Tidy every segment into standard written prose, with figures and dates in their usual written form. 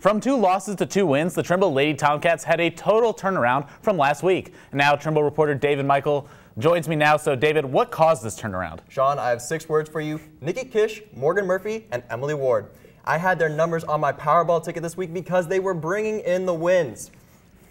From 2 losses to 2 wins, the Trimble Lady Tomcats had a total turnaround from last week. And now Trimble reporter David Michael joins me now. So David, what caused this turnaround? Sean, I have 6 words for you: Nikki Kish, Morgan Murphy, and Emily Ward. I had their numbers on my Powerball ticket this week because they were bringing in the wins.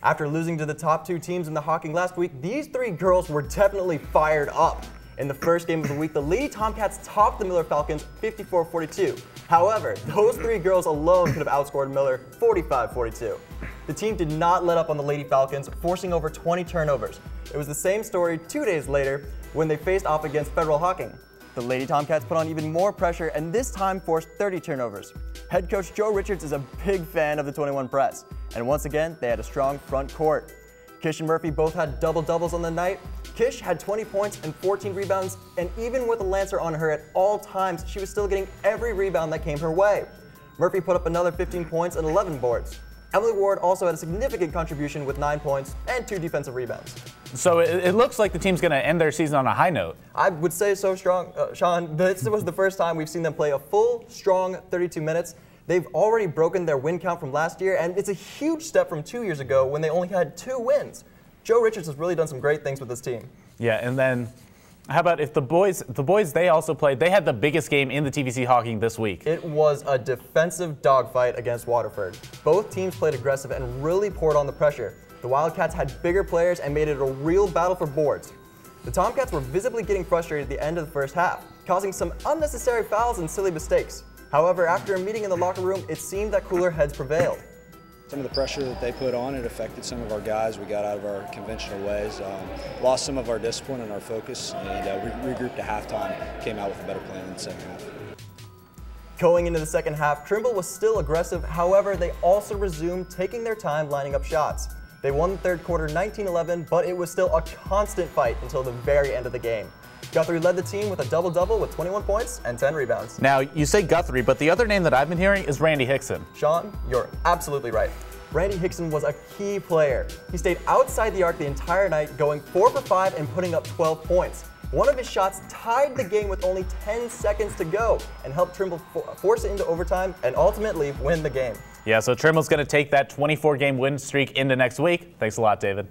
After losing to the top 2 teams in the hockey last week, these 3 girls were definitely fired up. In the first game of the week, the Lady Tomcats topped the Miller Falcons 54-42. However, those 3 girls alone could have outscored Miller 45-42. The team did not let up on the Lady Falcons, forcing over 20 turnovers. It was the same story 2 days later when they faced off against Federal Hawking. The Lady Tomcats put on even more pressure and this time forced 30 turnovers. Head coach Joe Richards is a big fan of the 21 press, and once again, they had a strong front court. Kish and Murphy both had double-doubles on the night. Kish had 20 points and 14 rebounds, and even with a Lancer on her at all times, she was still getting every rebound that came her way. Murphy put up another 15 points and 11 boards. Emily Ward also had a significant contribution with 9 points and 2 defensive rebounds. So it looks like the team's going to end their season on a high note. I would say so, Sean. This was the first time we've seen them play a full, strong 32 minutes. They've already broken their win count from last year, and it's a huge step from 2 years ago when they only had 2 wins. Joe Richards has really done some great things with this team. Yeah, and then how about if the boys they also played, they had the biggest game in the TVC Hawking this week. It was a defensive dogfight against Waterford. Both teams played aggressive and really poured on the pressure. The Wildcats had bigger players and made it a real battle for boards. The Tomcats were visibly getting frustrated at the end of the first half, causing some unnecessary fouls and silly mistakes. However, after a meeting in the locker room, it seemed that cooler heads prevailed. Some of the pressure that they put on, it affected some of our guys. We got out of our conventional ways, lost some of our discipline and our focus, and we regrouped at halftime, came out with a better plan in the second half. Going into the second half, Trimble was still aggressive. However, they also resumed taking their time lining up shots. They won the third quarter 19-11, but it was still a constant fight until the very end of the game. Guthrie led the team with a double-double with 21 points and 10 rebounds. Now, you say Guthrie, but the other name that I've been hearing is Randy Hickson. Sean, you're absolutely right. Randy Hickson was a key player. He stayed outside the arc the entire night, going 4 for 5 and putting up 12 points. One of his shots tied the game with only 10 seconds to go and helped Trimble force it into overtime and ultimately win the game. Yeah, so Trimble's going to take that 24-game win streak into next week. Thanks a lot, David.